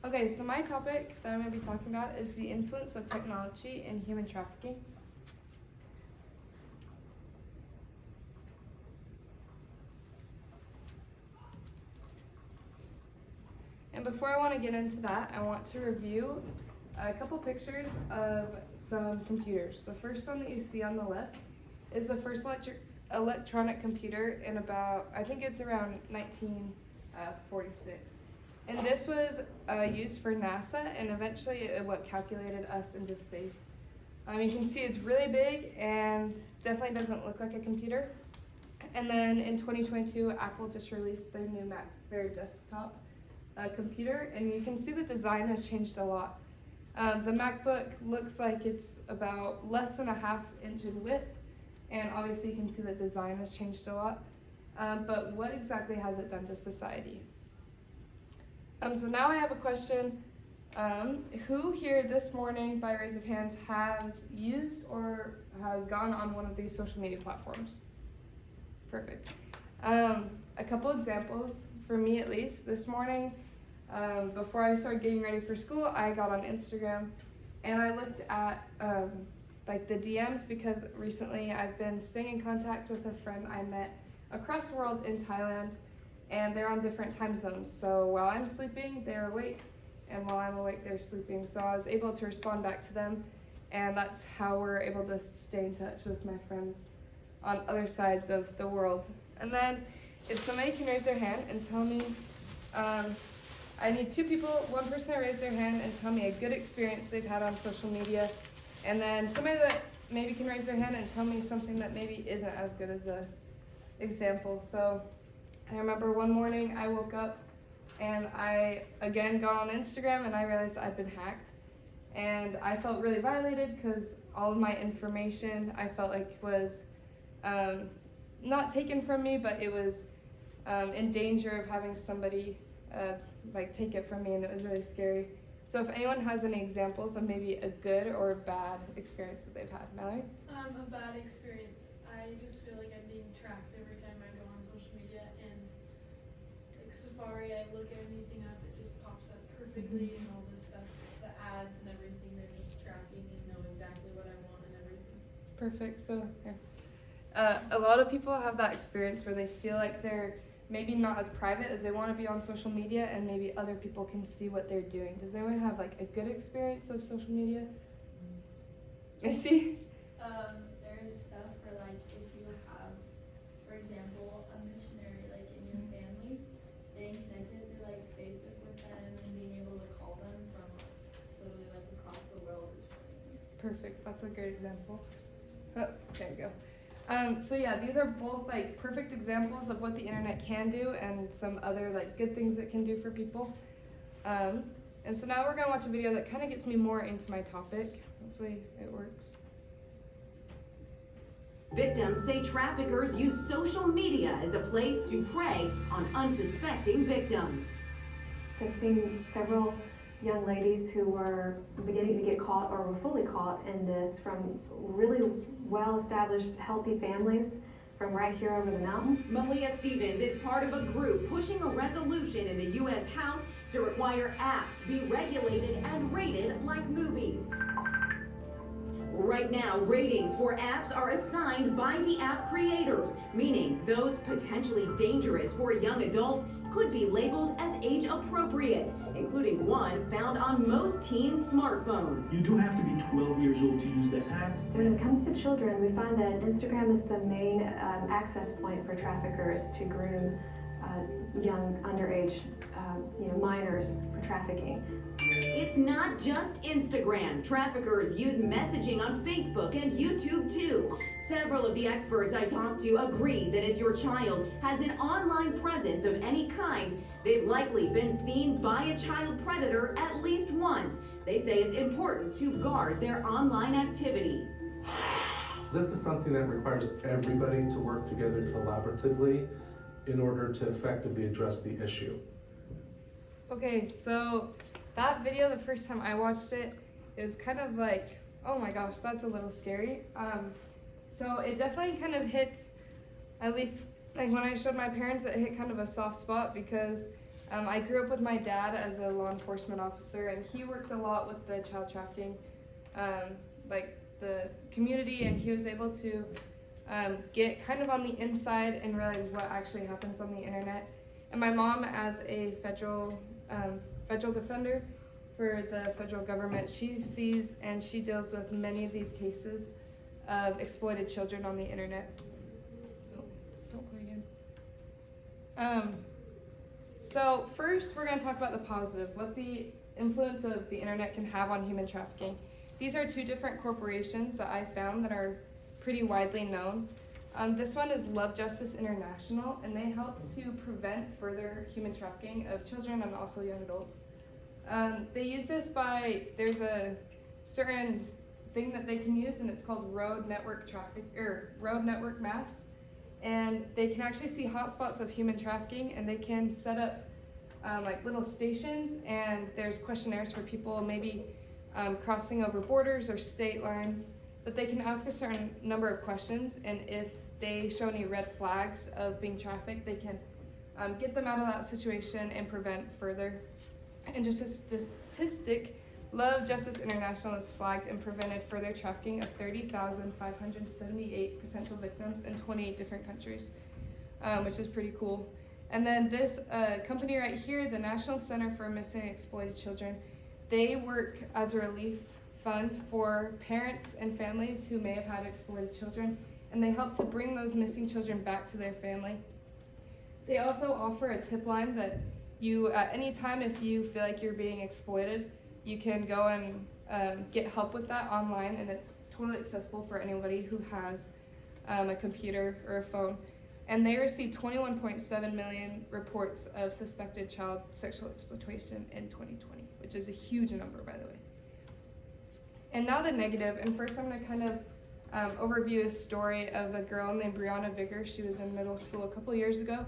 Okay, so my topic that I'm going to be talking about is the influence of technology in human trafficking. And before I want to get into that, I want to review a couple pictures of some computers. The first one that you see on the left is the first electronic computer in about, I think it's around 1946. And this was used for NASA, and eventually it what calculated us into space. You can see it's really big and definitely doesn't look like a computer. And then in 2022, Apple just released their new Mac, their desktop computer, and you can see the design has changed a lot. The MacBook looks like it's about less than a half-inch in width, and obviously you can see the design has changed a lot. But what exactly has it done to society? So now I have a question. Who here this morning, by raise of hands, has used or has gone on one of these social media platforms? Perfect. A couple examples, for me at least. This morning, before I started getting ready for school, I got on Instagram and I looked at like the DMs, because recently I've been staying in contact with a friend I met across the world in Thailand, and they're on different time zones. So while I'm sleeping, they're awake, and while I'm awake, they're sleeping. So I was able to respond back to them, and that's how we're able to stay in touch with my friends on other sides of the world. And then if somebody can raise their hand and tell me, I need two people, one person to raise their hand and tell me a good experience they've had on social media, and then somebody that maybe can raise their hand and tell me something that maybe isn't as good as a example. So I remember one morning I woke up and I again got on Instagram and I realized I'd been hacked, and I felt really violated because all of my information I felt like was not taken from me, but it was in danger of having somebody like take it from me, and it was really scary. So if anyone has any examples of maybe a good or a bad experience that they've had. Mallory? A bad experience. I just feel like I'm being tracked every time I go on social media, and like Safari, I look anything up, it just pops up perfectly, and all this stuff, the ads and everything, they're just tracking and know exactly what I want and everything. Perfect. So here. A lot of people have that experience where they feel like they're maybe not as private as they want to be on social media, and maybe other people can see what they're doing. Does anyone have like a good experience of social media? I see. There's stuff for like if you have, for example, a missionary like in your family, staying connected through like Facebook with them and being able to call them from literally like across the world is really nice. Perfect. That's a great example. Oh, there you go. So yeah, these are both like perfect examples of what the internet can do and some other like good things it can do for people. And so now we're gonna watch a video that kind of gets me more into my topic. Hopefully it works. Victims say traffickers use social media as a place to prey on unsuspecting victims. I've seen several young ladies who were beginning to get caught or were fully caught in this from really well-established, healthy families from right here over the mountain. Malia Stevens is part of a group pushing a resolution in the U.S. House to require apps be regulated and rated like movies. Right now, ratings for apps are assigned by the app creators, meaning those potentially dangerous for young adults could be labeled as age appropriate, including one found on most teens' smartphones. You do have to be 12 years old to use the app. When it comes to children, we find that Instagram is the main access point for traffickers to groom young underage minors for trafficking. It's not just Instagram. Traffickers use messaging on Facebook and YouTube too. Several of the experts I talked to agree that if your child has an online presence of any kind, they've likely been seen by a child predator at least once. They say it's important to guard their online activity. This is something that requires everybody to work together collaboratively in order to effectively address the issue. Okay, so that video, the first time I watched it, it was kind of like, oh my gosh, that's a little scary. So it definitely kind of hits, at least like when I showed my parents, it hit kind of a soft spot, because I grew up with my dad as a law enforcement officer, and he worked a lot with the child trafficking, like the community, and he was able to get kind of on the inside and realize what actually happens on the internet. And my mom, as a federal defender for the federal government, she sees and she deals with many of these cases of exploited children on the internet. Oh, don't play again. So first, we're going to talk about the positive, what the influence of the internet can have on human trafficking. These are two different corporations that I found that are pretty widely known. This one is Love Justice International, and they help to prevent further human trafficking of children and also young adults. They use this there's a certain thing that they can use, and it's called road network maps. And they can actually see hotspots of human trafficking, and they can set up like little stations, and there's questionnaires for people maybe crossing over borders or state lines, but they can ask a certain number of questions, and if they show any red flags of being trafficked, they can get them out of that situation and prevent further. And just a statistic, Love Justice International has flagged and prevented further trafficking of 30,578 potential victims in 28 different countries, which is pretty cool. And then this company right here, the National Center for Missing and Exploited Children, they work as a relief fund for parents and families who may have had exploited children, and they help to bring those missing children back to their family. They also offer a tip line that you, at any time if you feel like you're being exploited, you can go and get help with that online, and it's totally accessible for anybody who has a computer or a phone. And they received 21.7 million reports of suspected child sexual exploitation in 2020, which is a huge number, by the way. And now the negative, and first I'm going to kind of overview a story of a girl named Brianna Vigor. She was in middle school a couple years ago,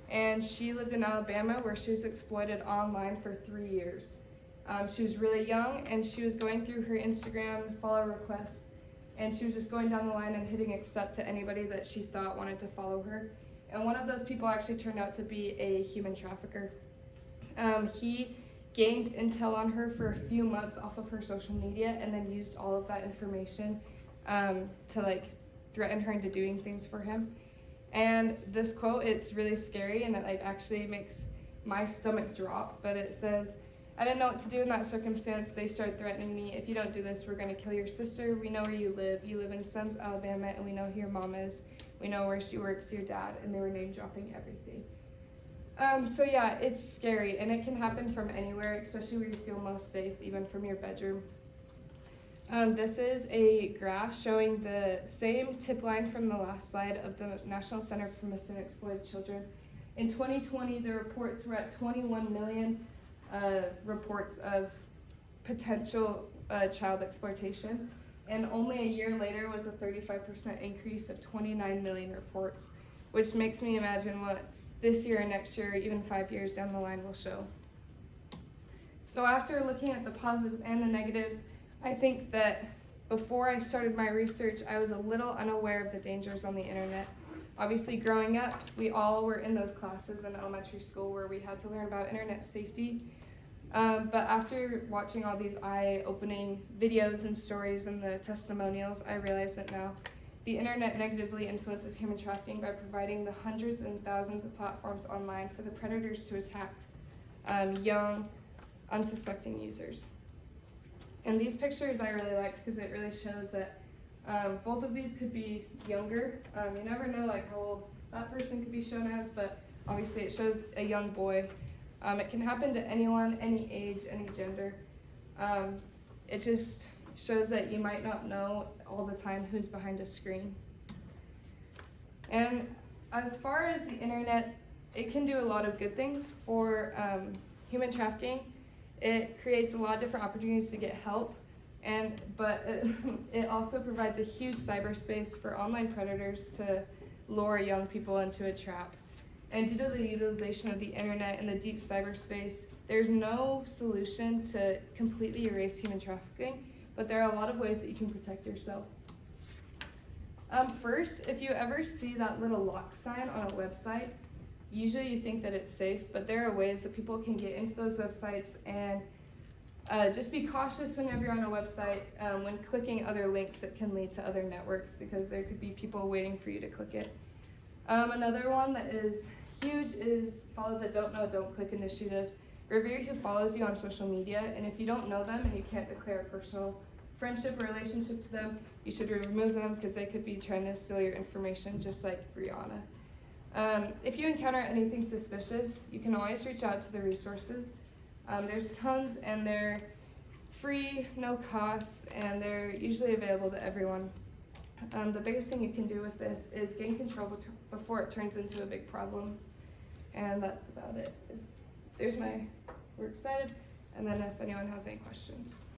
and she lived in Alabama where she was exploited online for 3 years. She was really young, and she was going through her Instagram follow requests, and she was just going down the line and hitting accept to anybody that she thought wanted to follow her. And one of those people actually turned out to be a human trafficker. He gained intel on her for a few months off of her social media, and then used all of that information to like threaten her into doing things for him. And this quote, it's really scary, and it like actually makes my stomach drop, but it says, "I didn't know what to do in that circumstance. They started threatening me. If you don't do this, we're going to kill your sister. We know where you live. You live in Sums, Alabama, and we know who your mom is. We know where she works, your dad," and they were name dropping everything. So yeah, it's scary, and it can happen from anywhere, especially where you feel most safe, even from your bedroom. This is a graph showing the same tip line from the last slide of the National Center for Missing and Exploited Children. In 2020, the reports were at 21 million reports of potential child exploitation, and only a year later was a 35% increase of 29 million reports, which makes me imagine what this year and next year, even 5 years down the line, will show. So after looking at the positives and the negatives, I think that before I started my research, I was a little unaware of the dangers on the internet. Obviously, growing up, we all were in those classes in elementary school where we had to learn about internet safety. But after watching all these eye-opening videos and stories and the testimonials, I realized that now the internet negatively influences human trafficking by providing the hundreds and thousands of platforms online for the predators to attack young, unsuspecting users. And these pictures I really liked because it really shows that both of these could be younger. You never know like how old that person could be shown as, but obviously it shows a young boy. It can happen to anyone, any age, any gender. It just shows that you might not know all the time who's behind a screen. And as far as the internet, it can do a lot of good things for human trafficking. It creates a lot of different opportunities to get help, but it also provides a huge cyberspace for online predators to lure young people into a trap. And due to the utilization of the internet and the deep cyberspace, there's no solution to completely erase human trafficking, but there are a lot of ways that you can protect yourself. First, if you ever see that little lock sign on a website, usually you think that it's safe, but there are ways that people can get into those websites, and just be cautious whenever you're on a website when clicking other links that can lead to other networks, because there could be people waiting for you to click it. Another one that is huge is follow the Don't Know, Don't Click initiative. Revere who follows you on social media, and if you don't know them and you can't declare a personal friendship or relationship to them, you should remove them because they could be trying to steal your information, just like Brianna. If you encounter anything suspicious, you can always reach out to the resources. There's tons, and they're free, no cost, and they're usually available to everyone. The biggest thing you can do with this is gain control before it turns into a big problem, and that's about it. We're excited, and then if anyone has any questions.